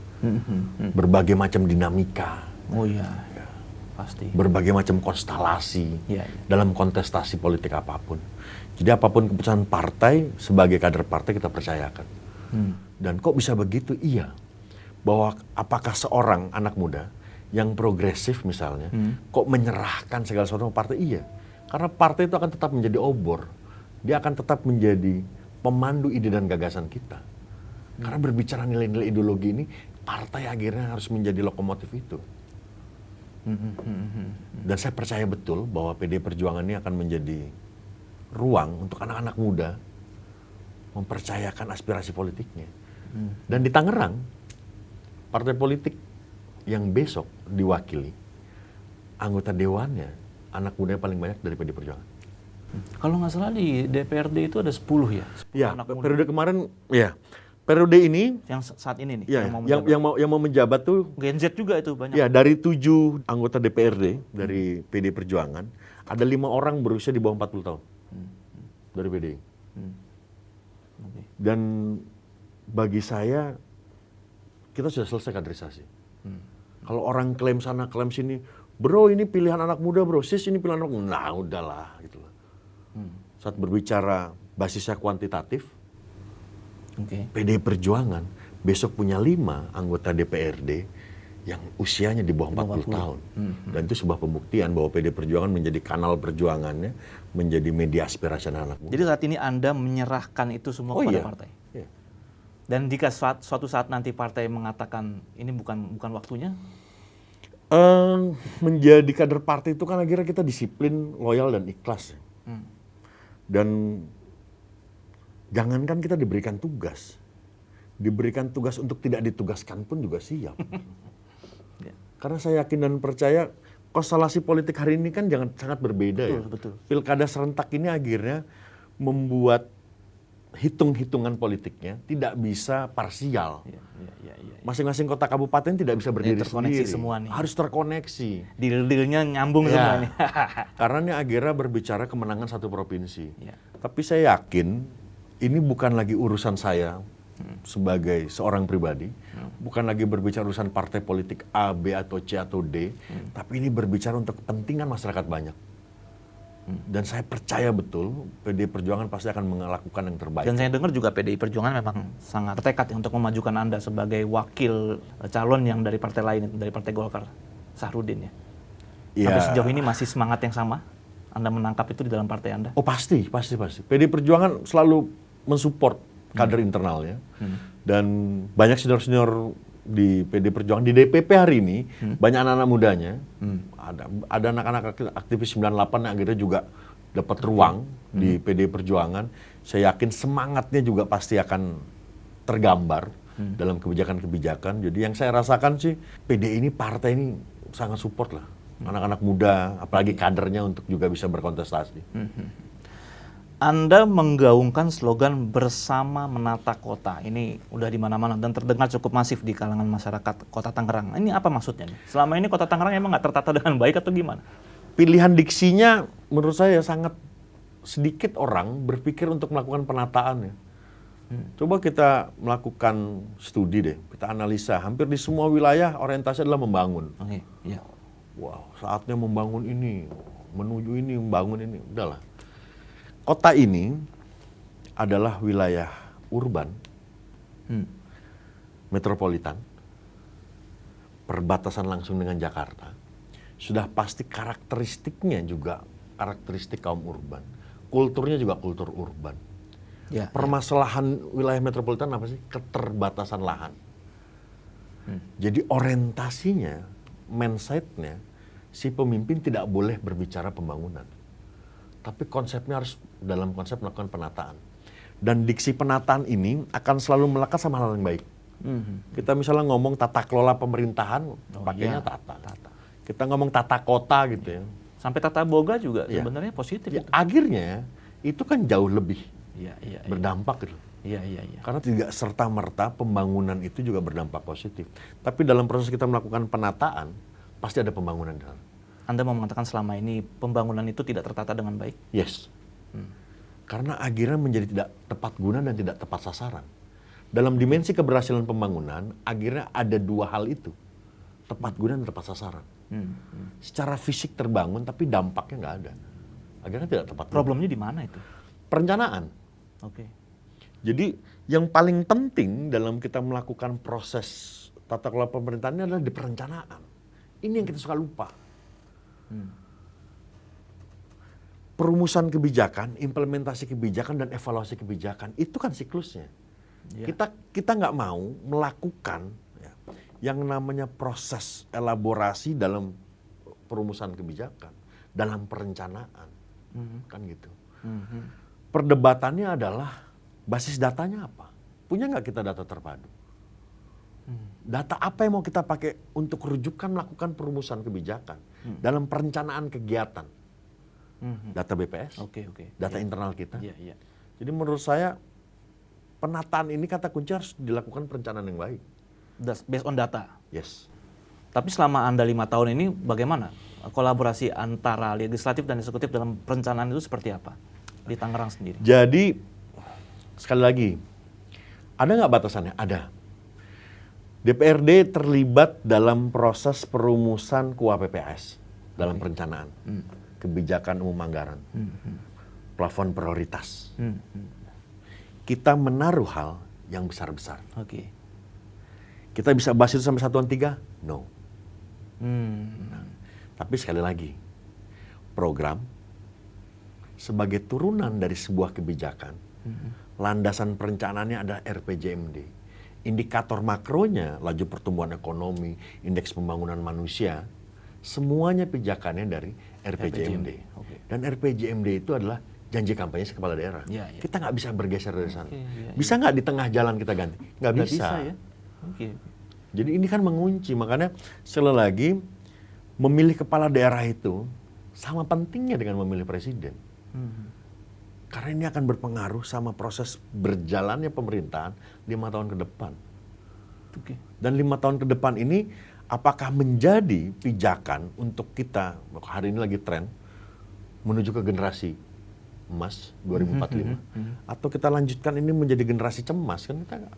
berbagai macam dinamika. Oh iya, pasti. Berbagai macam konstelasi dalam kontestasi politik apapun. Jadi apapun keputusan partai, sebagai kader partai kita percayakan. Dan kok bisa begitu? Iya. Bahwa apakah seorang anak muda yang progresif misalnya, kok menyerahkan segala sesuatu partai? Iya. Karena partai itu akan tetap menjadi obor. Dia akan tetap menjadi pemandu ide dan gagasan kita. Karena berbicara nilai-nilai ideologi ini, partai akhirnya harus menjadi lokomotif itu. Dan saya percaya betul bahwa PD Perjuangan ini akan menjadi ruang untuk anak-anak muda mempercayakan aspirasi politiknya. Dan di Tangerang, partai politik yang besok diwakili, anggota dewannya, anak muda yang paling banyak dari PD Perjuangan. Kalau nggak salah di DPRD itu ada 10 ya? 10 Ya, anak muda. periode kemarin, ya. Periode ini, Yang saat ini nih, ya, yang yang mau menjabat tuh, Gen Z juga itu banyak. ya dari 7 anggota DPRD dari PD Perjuangan, ada 5 orang berusia di bawah 40 tahun dari PDI. Dan bagi saya, kita sudah selesai kaderisasi. Kalau orang klaim sana, klaim sini, bro ini pilihan anak muda bro, sis ini pilihan anak muda, nah udahlah gitu loh. Saat berbicara basisnya kuantitatif, PD Perjuangan besok punya 5 anggota DPRD yang usianya di bawah 40 tahun. Dan itu sebuah pembuktian bahwa PD Perjuangan menjadi kanal perjuangannya, menjadi media aspirasi anak muda. Jadi saat ini Anda menyerahkan itu semua kepada partai? Iya. Dan jika suatu saat nanti partai mengatakan ini bukan waktunya? Menjadi kader partai itu kan akhirnya kita disiplin, loyal, dan ikhlas. Dan jangankan kita diberikan tugas untuk tidak ditugaskan pun juga siap. Karena saya yakin dan percaya konstelasi politik hari ini kan sangat berbeda. Betul. Pilkada serentak ini akhirnya membuat hitung-hitungan politiknya tidak bisa parsial. Masing-masing kota kabupaten tidak bisa berdiri sendiri. Semua nih. Harus terkoneksi. Deal-dealnya nyambung semua nih. Karena ini akhirnya berbicara kemenangan satu provinsi. Tapi saya yakin ini bukan lagi urusan saya sebagai seorang pribadi, bukan lagi berbicara urusan partai politik A, B, atau C, atau D, tapi ini berbicara untuk kepentingan masyarakat banyak. Dan saya percaya betul PDI Perjuangan pasti akan melakukan yang terbaik. Dan saya dengar juga PDI Perjuangan memang sangat bertekad untuk memajukan Anda sebagai wakil calon yang dari partai lain, dari Partai Golkar, Sahrudin ya. Sampai sejauh ini masih semangat yang sama? Anda menangkap itu di dalam partai Anda? Oh pasti. PDI Perjuangan selalu mensupport kader internalnya. Dan banyak senior-senior di PD Perjuangan, di DPP hari ini, banyak anak-anak mudanya. Ada anak-anak aktivis 98 yang akhirnya juga dapat ruang di PD Perjuangan. Saya yakin semangatnya juga pasti akan tergambar dalam kebijakan-kebijakan. Jadi yang saya rasakan sih, PD ini, partai ini sangat support lah. Anak-anak muda, apalagi kadernya untuk juga bisa berkontestasi. Anda menggaungkan slogan bersama menata kota. Ini udah di mana-mana dan terdengar cukup masif di kalangan masyarakat Kota Tangerang. Ini apa maksudnya nih? Selama ini Kota Tangerang emang nggak tertata dengan baik atau gimana? Pilihan diksinya menurut saya sangat sedikit orang berpikir untuk melakukan penataan ya. Coba kita melakukan studi deh, kita analisa. Hampir di semua wilayah orientasi adalah membangun. Wow, saatnya membangun ini, menuju ini, membangun ini, udahlah. Kota ini adalah wilayah urban, metropolitan, perbatasan langsung dengan Jakarta. Sudah pasti karakteristiknya juga karakteristik kaum urban. Kulturnya juga kultur urban. Permasalahan wilayah metropolitan apa sih? Keterbatasan lahan. Jadi orientasinya, mindset-nya, si pemimpin tidak boleh berbicara pembangunan. Tapi konsepnya harus dalam konsep melakukan penataan. Dan diksi penataan ini akan selalu melekat sama hal yang baik. Kita misalnya ngomong tata kelola pemerintahan, pakainya tata. Kita ngomong tata kota gitu ya. Sampai tata boga juga Iya. sebenarnya positif. Ya, akhirnya itu kan jauh lebih Iya. berdampak gitu. Iya. Karena tidak serta-merta pembangunan itu juga berdampak positif. Tapi dalam proses kita melakukan penataan, pasti ada pembangunan di sana. Anda mau mengatakan selama ini pembangunan itu tidak tertata dengan baik? Yes. Karena akhirnya menjadi tidak tepat guna dan tidak tepat sasaran. Dalam dimensi keberhasilan pembangunan, akhirnya ada dua hal itu. Tepat guna dan tepat sasaran. Secara fisik terbangun, tapi dampaknya nggak ada. Akhirnya tidak tepat guna. Problemnya di mana itu? Perencanaan. Oke. Jadi yang paling penting dalam kita melakukan proses tata kelola pemerintahan ini adalah di perencanaan. Ini yang kita suka lupa. Perumusan kebijakan, implementasi kebijakan, dan evaluasi kebijakan itu kan siklusnya. Ya. Kita nggak mau melakukan ya, yang namanya proses elaborasi dalam perumusan kebijakan, dalam perencanaan, kan gitu. Perdebatannya adalah basis datanya apa? Punya nggak kita data terpadu? Data apa yang mau kita pakai untuk rujukan melakukan perumusan kebijakan dalam perencanaan kegiatan? Data BPS, Oke. data internal kita. Iya. Jadi menurut saya penataan ini kata kunci harus dilakukan perencanaan yang baik. Based on data. Yes. Tapi selama Anda 5 tahun ini bagaimana kolaborasi antara legislatif dan eksekutif dalam perencanaan itu seperti apa di Tangerang sendiri? Jadi sekali lagi, ada nggak batasannya? Ada. DPRD terlibat dalam proses perumusan KUHP-PPAS dalam perencanaan, kebijakan umum anggaran, plafon prioritas. Kita menaruh hal yang besar-besar. Oke. Kita bisa bahas itu sampai satuan 3? No. Tapi sekali lagi, program sebagai turunan dari sebuah kebijakan, landasan perencanaannya adalah RPJMD. Indikator makronya, laju pertumbuhan ekonomi, indeks pembangunan manusia, semuanya pijakannya dari RPJMD. Oke. Dan RPJMD itu adalah janji kampanye si kepala daerah. Ya. Kita nggak bisa bergeser dari sana. Iya. Bisa nggak di tengah jalan kita ganti? Nggak bisa. ya? Oke. Jadi ini kan mengunci, makanya sekali lagi memilih kepala daerah itu sama pentingnya dengan memilih presiden. Karena ini akan berpengaruh sama proses berjalannya pemerintahan 5 tahun ke depan. Oke. Dan 5 tahun ke depan ini apakah menjadi pijakan untuk kita, hari ini lagi tren, menuju ke generasi emas 2045. Atau kita lanjutkan ini menjadi generasi cemas, kan kita nggak.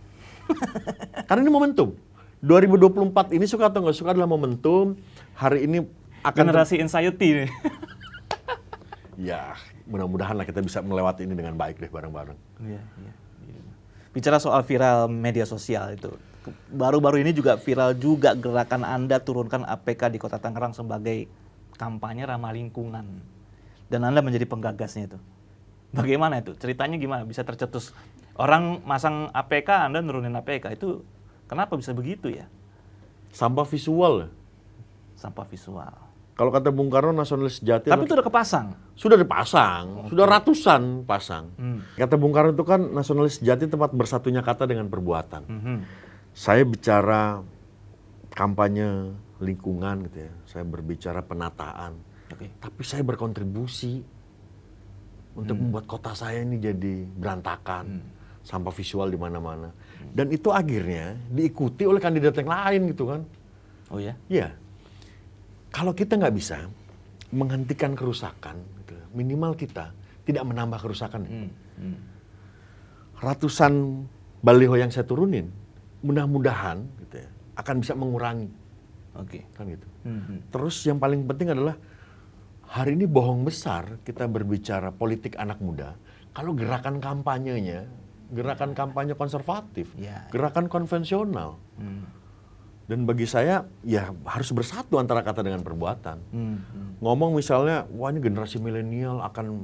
Karena ini momentum. 2024 ini suka atau nggak suka adalah momentum. Hari ini akan Generasi anxiety nih. ya mudah-mudahan lah kita bisa melewati ini dengan baik deh bareng-bareng. Iya. Bicara soal viral media sosial itu, baru-baru ini juga viral juga gerakan Anda turunkan APK di Kota Tangerang sebagai kampanye ramah lingkungan. Dan Anda menjadi penggagasnya itu. Bagaimana itu? Ceritanya gimana? Bisa tercetus. Orang masang APK, Anda nurunin APK. Itu kenapa bisa begitu ya? Sampah visual. Sampah visual. Kalau kata Bung Karno, nasionalis sejati Tapi itu udah kepasang. sudah dipasang, sudah ratusan pasang. Kata Bung Karno itu kan nasionalis sejati tempat bersatunya kata dengan perbuatan. Saya bicara kampanye lingkungan gitu ya, saya berbicara penataan. Oke. Tapi saya berkontribusi untuk membuat kota saya ini jadi berantakan, sampah visual di mana-mana. Dan itu akhirnya diikuti oleh kandidat yang lain gitu kan. Oh ya? Iya. Kalau kita nggak bisa menghentikan kerusakan, gitu, minimal kita tidak menambah kerusakan. Ratusan baliho yang saya turunin, mudah-mudahan gitu ya, akan bisa mengurangi. Oke. Kan gitu. Terus yang paling penting adalah hari ini bohong besar kita berbicara politik anak muda kalau gerakan kampanyenya, gerakan kampanye konservatif, Ya. gerakan konvensional. Dan bagi saya ya harus bersatu antara kata dengan perbuatan. Ngomong misalnya, wah ini generasi milenial akan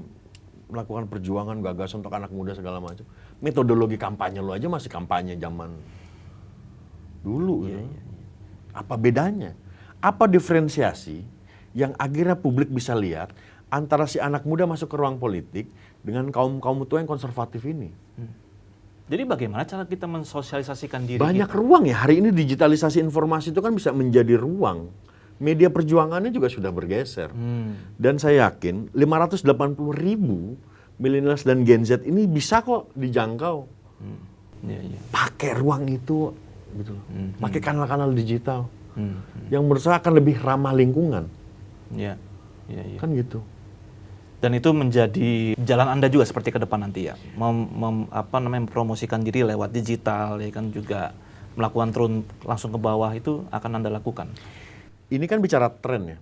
melakukan perjuangan gagasan untuk anak muda segala macam. Metodologi kampanye lo aja masih kampanye zaman dulu. Apa bedanya? Apa diferensiasi yang akhirnya publik bisa lihat antara si anak muda masuk ke ruang politik dengan kaum tua yang konservatif ini. Jadi bagaimana cara kita mensosialisasikan diri Banyak kita? ruang ya. Hari ini digitalisasi informasi itu kan bisa menjadi ruang. Media perjuangannya juga sudah bergeser. Dan saya yakin 580.000 millennials dan Gen Z ini bisa kok dijangkau. Iya, iya. Pakai ruang itu, gitu loh. Pakai kanal-kanal digital. Yang menurut saya akan lebih ramah lingkungan. Iya, iya, iya. Kan gitu. Dan itu menjadi jalan Anda juga seperti ke depan nanti ya, mempromosikan diri lewat digital, ya kan, juga melakukan turun langsung ke bawah itu akan Anda lakukan. Ini kan bicara tren ya.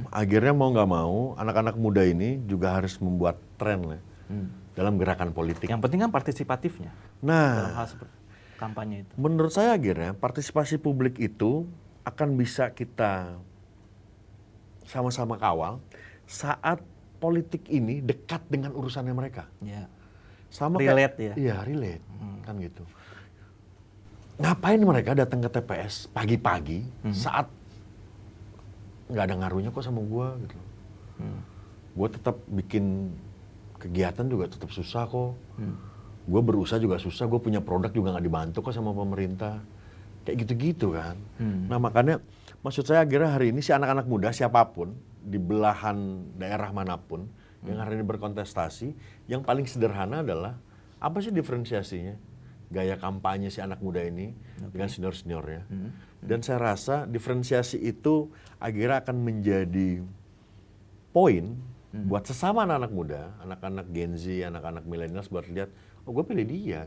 Akhirnya mau nggak mau, anak-anak muda ini juga harus membuat tren ya, dalam gerakan politik. Yang penting kan partisipatifnya dalam Nah, hal seperti kampanye itu. menurut saya akhirnya partisipasi publik itu akan bisa kita sama-sama kawal saat politik ini dekat dengan urusannya mereka. Ya. Sama Relate ya? Iya, relate. Kan gitu. Ngapain mereka datang ke TPS pagi-pagi saat nggak ada ngaruhnya kok sama gua gitu. Gua tetap bikin kegiatan juga tetap susah kok. Gua berusaha juga susah, gua punya produk juga nggak dibantu kok sama pemerintah. Kayak gitu-gitu kan. Nah makanya maksud saya akhirnya hari ini si anak-anak muda siapapun di belahan daerah manapun yang hari ini berkontestasi, yang paling sederhana adalah apa sih diferensiasinya gaya kampanye si anak muda ini dengan senior-seniornya. Dan saya rasa diferensiasi itu akhirnya akan menjadi poin buat sesama anak-anak muda, anak-anak Gen Z, anak-anak millennials buat lihat, oh gue pilih dia.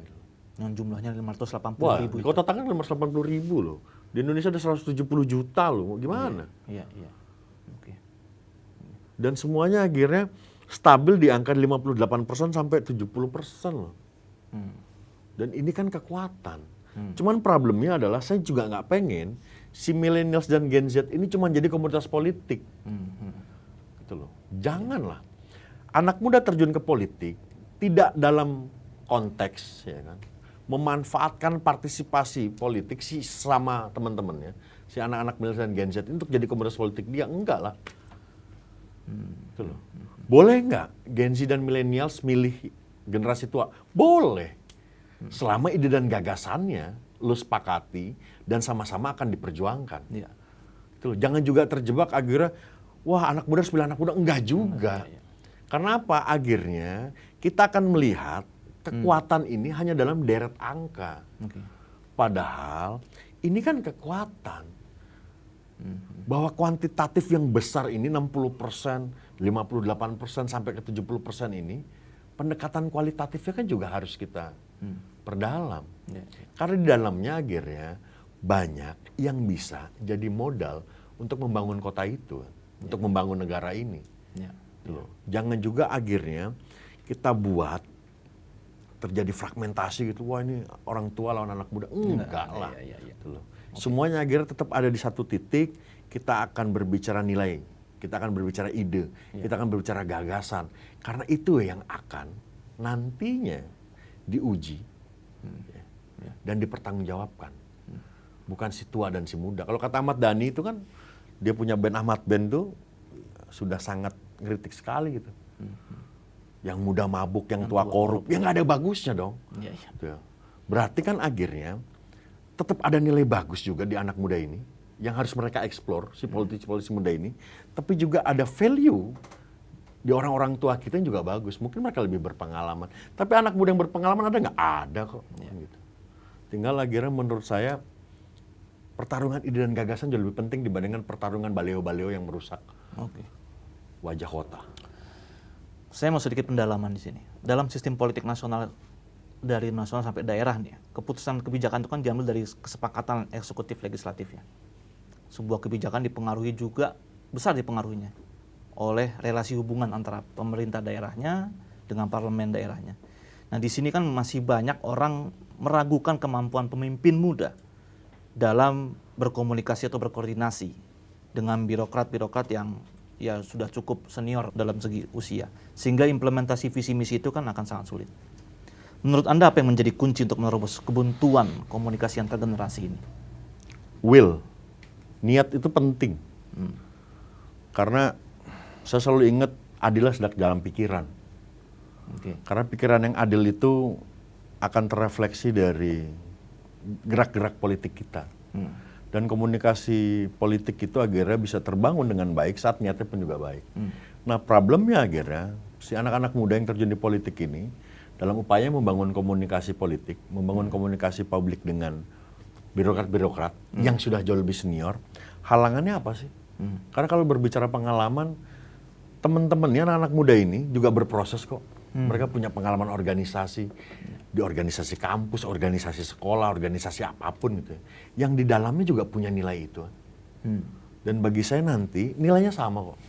Yang jumlahnya 580.000 Wah, itu. di Kota Tangerang 580.000 loh. Di Indonesia ada 170 juta loh. Gimana? Iya, iya. Oke. Dan semuanya akhirnya stabil di angka 58% sampai 70% loh. Dan ini kan kekuatan. Cuman problemnya adalah saya juga nggak pengen si millennials dan Gen Z ini cuma jadi komunitas politik. Gitu loh. Janganlah. Anak muda terjun ke politik tidak dalam konteks ya kan, memanfaatkan partisipasi politik si sama teman-temannya, si anak-anak milenial dan Gen Z untuk jadi komunitas politik dia, enggak lah. Gitu loh. Boleh nggak Gen Z dan millennials milih generasi tua? Boleh. Selama ide dan gagasannya lu sepakati dan sama-sama akan diperjuangkan. Iya. Gitu loh. Jangan juga terjebak akhirnya, wah anak muda harus pilih anak muda. Enggak juga. Karena apa? Akhirnya kita akan melihat kekuatan ini hanya dalam deret angka. Padahal ini kan kekuatan. Bahwa kuantitatif yang besar ini 60%, 58% sampai ke 70% ini, pendekatan kualitatifnya kan juga harus kita perdalam. Karena di dalamnya akhirnya banyak yang bisa jadi modal untuk membangun kota itu, untuk membangun negara ini. Loh. Jangan juga akhirnya kita buat terjadi fragmentasi gitu, wah ini orang tua lawan anak muda. Enggak lah. Gitu loh. Semuanya akhirnya tetap ada di satu titik, kita akan berbicara nilai, kita akan berbicara ide, kita akan berbicara gagasan. Karena itu yang akan nantinya diuji dan dipertanggungjawabkan. Bukan si tua dan si muda. Kalau kata Ahmad Dhani itu kan, dia punya band Ahmad Band tuh sudah sangat kritik sekali gitu. Yang muda mabuk, yang tua korup, ya nggak ada bagusnya dong. Gitu. Berarti kan akhirnya tetap ada nilai bagus juga di anak muda ini yang harus mereka eksplor, si politisi-politisi muda ini. Tapi juga ada value di orang-orang tua kita yang juga bagus. Mungkin mereka lebih berpengalaman. Tapi anak muda yang berpengalaman ada nggak? Ada kok. Gitu. Tinggal akhirnya menurut saya pertarungan ide dan gagasan jauh lebih penting dibandingkan pertarungan baleo-baleo yang merusak wajah kota. Saya mau sedikit pendalaman di sini. Dalam sistem politik nasional, dari nasional sampai daerah nih, keputusan kebijakan itu kan diambil dari kesepakatan eksekutif legislatifnya. Sebuah kebijakan dipengaruhi juga, besar dipengaruhinya oleh relasi hubungan antara pemerintah daerahnya dengan parlemen daerahnya. Nah di sini kan masih banyak orang meragukan kemampuan pemimpin muda dalam berkomunikasi atau berkoordinasi dengan birokrat-birokrat yang ya sudah cukup senior dalam segi usia. Sehingga implementasi visi misi itu kan akan sangat sulit. Menurut Anda apa yang menjadi kunci untuk menerobos kebuntuan komunikasi antar generasi ini? Will, niat itu penting. Karena saya selalu ingat adillah sedang dalam pikiran. Oke. Karena pikiran yang adil itu akan terrefleksi dari gerak-gerak politik kita. Dan komunikasi politik itu akhirnya bisa terbangun dengan baik saat niatnya pun juga baik. Nah, problemnya akhirnya si anak-anak muda yang terjun di politik ini dalam upaya membangun komunikasi politik, membangun komunikasi publik dengan birokrat-birokrat yang sudah jauh lebih senior, halangannya apa sih? Karena kalau berbicara pengalaman, teman-temannya anak-anak muda ini juga berproses kok. Mereka punya pengalaman organisasi, di organisasi kampus, organisasi sekolah, organisasi apapun gitu ya. Yang di dalamnya juga punya nilai itu. Dan bagi saya nanti nilainya sama kok.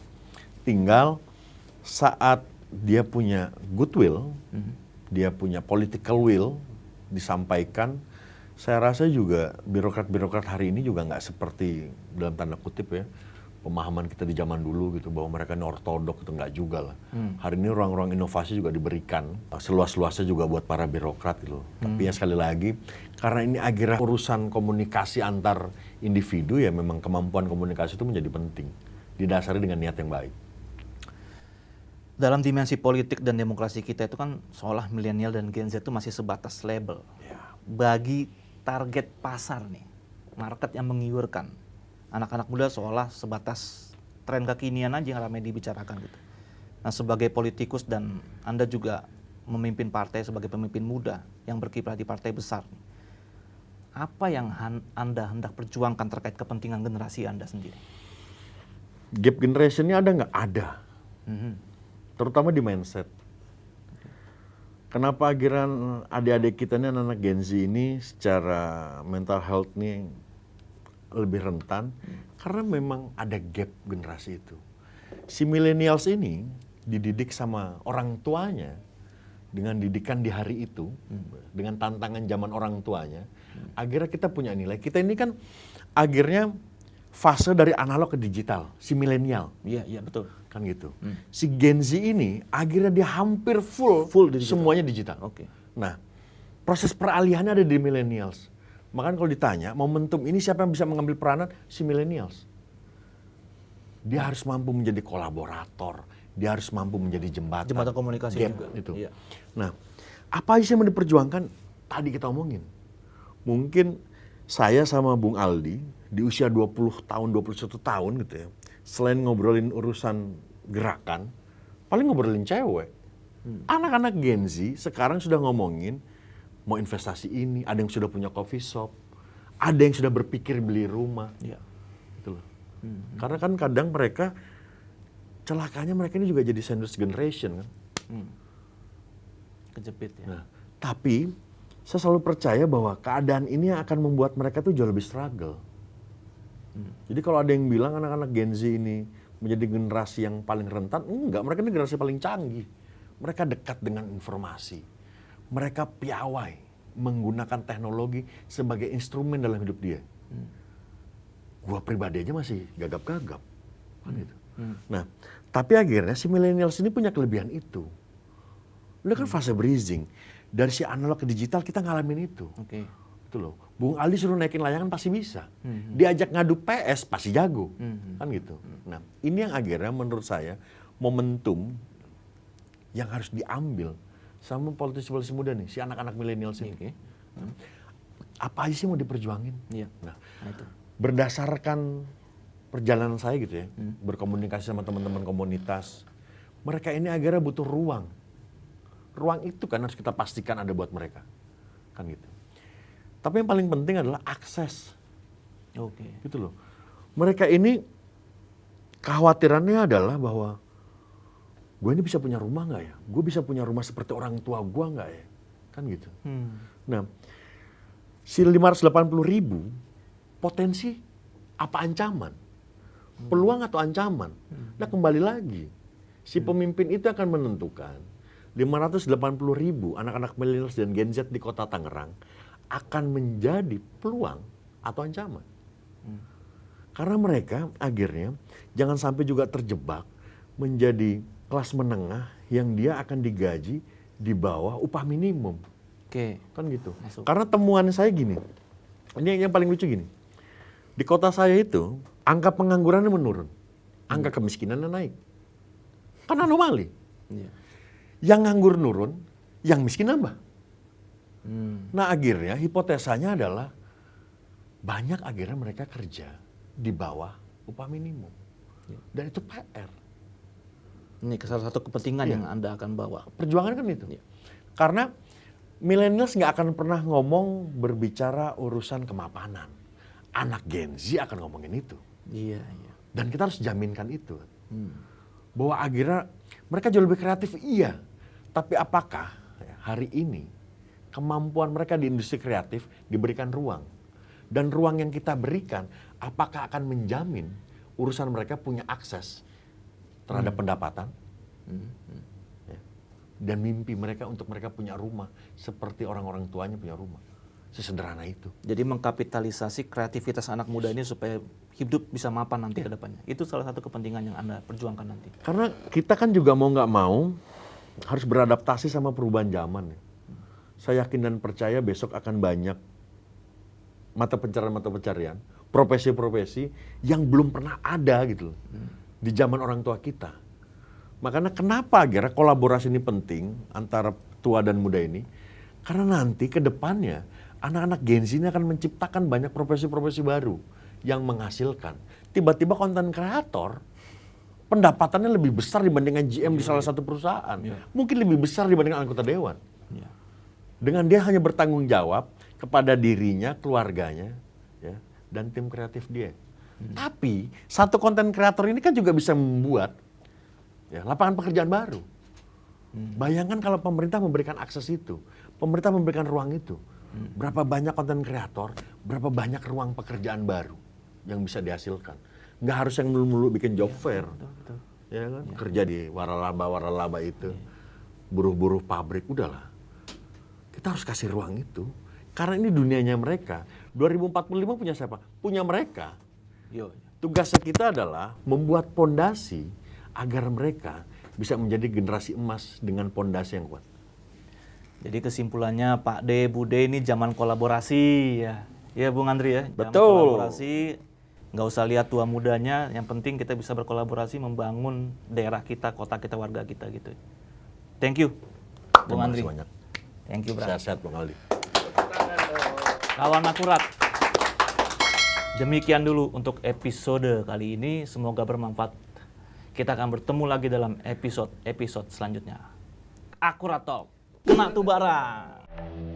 Tinggal saat dia punya goodwill, dia punya political will disampaikan, saya rasa juga birokrat-birokrat hari ini juga nggak seperti dalam tanda kutip ya, pemahaman kita di zaman dulu gitu, bahwa mereka ini ortodok, itu nggak juga lah. Hari ini ruang-ruang inovasi juga diberikan, seluas-luasnya juga buat para birokrat gitu. Tapi ya sekali lagi, karena ini akhirnya urusan komunikasi antar individu, ya memang kemampuan komunikasi itu menjadi penting, didasari dengan niat yang baik. Dalam dimensi politik dan demokrasi kita itu kan seolah milenial dan Gen Z itu masih sebatas label. Bagi target pasar nih, market yang menggiurkan, anak-anak muda seolah sebatas tren kekinian aja yang ramai dibicarakan gitu. Nah, sebagai politikus dan Anda juga memimpin partai sebagai pemimpin muda yang berkiprah di partai besar, apa yang Anda hendak perjuangkan terkait kepentingan generasi Anda sendiri? Gap generation-nya ada nggak? Ada. Terutama di mindset. Kenapa akhirnya adik-adik kita ini, anak-anak Gen Z ini secara mental health nih lebih rentan? Karena memang ada gap generasi itu. Si millennials ini dididik sama orang tuanya dengan didikan di hari itu, dengan tantangan zaman orang tuanya, akhirnya kita punya nilai. Kita ini kan akhirnya fase dari analog ke digital, si milenial. Iya, betul. Kan gitu. Si Gen Z ini akhirnya dia hampir full digital. Semuanya digital. Oke. Nah, proses peralihannya ada di millennials. Makanya kalau ditanya, momentum ini siapa yang bisa mengambil peranan? Si millennials. Dia harus mampu menjadi kolaborator, dia harus mampu menjadi jembatan. Jembatan komunikasi gap juga. Itu. Iya. Nah, apa sih yang mau diperjuangkan? Tadi kita omongin. Mungkin saya sama Bung Aldi di usia 20 tahun, 21 tahun gitu ya, selain ngobrolin urusan gerakan, paling ngobrolin cewek. Anak-anak Gen Z sekarang sudah ngomongin mau investasi ini, ada yang sudah punya coffee shop, ada yang sudah berpikir beli rumah. Iya. Gitu loh. Karena kan kadang mereka, celakanya mereka ini juga jadi sandwich generation kan. Kejepit ya. Nah, tapi saya selalu percaya bahwa keadaan ini akan membuat mereka tuh jauh lebih struggle. Jadi kalau ada yang bilang anak-anak Gen Z ini menjadi generasi yang paling rentan, enggak, mereka ini generasi paling canggih. Mereka dekat dengan informasi. Mereka piawai menggunakan teknologi sebagai instrumen dalam hidup dia. Gua pribadi aja masih gagap-gagap. Kan gitu. Nah, tapi akhirnya si millennials ini punya kelebihan itu. Udah kan fase bridging. Dari si analog ke digital kita ngalamin itu. Oke. Itu loh. Bung Aldi suruh naikin layangan pasti bisa. Diajak ngadu PS pasti jago. Kan gitu. Nah, ini yang akhirnya menurut saya momentum yang harus diambil sama politisi-politisi muda nih, si anak-anak milenial ini. Oke. Apa aja sih mau diperjuangin? Iya. Nah, Itu. berdasarkan perjalanan saya gitu ya, berkomunikasi sama teman-teman komunitas, mereka ini akhirnya butuh ruang. Ruang itu kan harus kita pastikan ada buat mereka. Kan gitu. Tapi yang paling penting adalah akses. Oke. Gitu loh. Mereka ini kekhawatirannya adalah bahwa gue ini bisa punya rumah nggak ya? Gue bisa punya rumah seperti orang tua gue nggak ya? Kan gitu. Nah, si 580.000 potensi apa ancaman? Peluang atau ancaman? Nah, kembali lagi. Si pemimpin itu akan menentukan 580.000 anak-anak millennials dan Gen Z di kota Tangerang akan menjadi peluang atau ancaman. Karena mereka akhirnya jangan sampai juga terjebak menjadi kelas menengah yang dia akan digaji di bawah upah minimum. Oke. Kan gitu. Masuk. Karena temuan saya gini, ini yang paling lucu gini. Di kota saya itu, angka penganggurannya menurun. Angka kemiskinannya naik. Kan anomali. Iya. Yang nganggur nurun, yang miskin nambah. Hmm. Nah akhirnya hipotesanya adalah banyak akhirnya mereka kerja di bawah upah minimum. Dan itu PR. Ini salah satu kepentingan Iya. yang Anda akan bawa. Perjuangan kan itu. Iya. Karena millennials nggak akan pernah ngomong berbicara urusan kemapanan. Anak Gen Z akan ngomongin itu. Iya, iya. Dan kita harus jaminkan itu. Hmm. Bahwa akhirnya mereka jauh lebih kreatif, iya. Tapi apakah hari ini kemampuan mereka di industri kreatif diberikan ruang? Dan ruang yang kita berikan, apakah akan menjamin urusan mereka punya akses terhadap pendapatan? Ya. Dan mimpi mereka untuk mereka punya rumah seperti orang-orang tuanya punya rumah. Sesederhana itu. Jadi mengkapitalisasi kreativitas anak muda ini supaya hidup bisa mapan nanti ke depannya. Itu salah satu kepentingan yang Anda perjuangkan nanti. Karena kita kan juga mau nggak mau harus beradaptasi sama perubahan zaman. Ya. Saya yakin dan percaya besok akan banyak mata pencarian, profesi-profesi yang belum pernah ada gitu loh. Di zaman orang tua kita. Makanya kenapa akhirnya kolaborasi ini penting antara tua dan muda ini? Karena nanti ke depannya anak-anak Gen Z ini akan menciptakan banyak profesi-profesi baru yang menghasilkan. Tiba-tiba konten kreator pendapatannya lebih besar dibandingkan GM di salah satu perusahaan. Mungkin lebih besar dibandingkan anggota dewan. Iya. Dengan dia hanya bertanggung jawab kepada dirinya, keluarganya, ya, dan tim kreatif dia. Tapi satu konten kreator ini kan juga bisa membuat ya, lapangan pekerjaan baru. Bayangkan kalau pemerintah memberikan akses itu, pemerintah memberikan ruang itu. Berapa banyak konten kreator, berapa banyak ruang pekerjaan baru yang bisa dihasilkan. Nggak harus yang melulu bikin job fair. Betul. Ya kan? Kerja di waralaba itu. Buruh-buruh pabrik, udahlah. Kita harus kasih ruang itu. Karena ini dunianya mereka. 2045 punya siapa? Punya mereka. Yo. Tugasnya kita adalah membuat pondasi agar mereka bisa menjadi generasi emas dengan pondasi yang kuat. Jadi kesimpulannya Pak D, Bu D ini zaman kolaborasi ya. Ya Bung Andri ya. Zaman Betul. kolaborasi, nggak usah lihat tua mudanya, yang penting kita bisa berkolaborasi membangun daerah kita, kota kita, warga kita gitu. Thank you Bung Terima Andri. kasih banyak. Thank you Bro. Sehat-sehat Bang Aldi. Kawan akurat. Demikian dulu untuk episode kali ini, semoga bermanfaat. Kita akan bertemu lagi dalam episode selanjutnya. Akurat Talk. Kena tuh barang.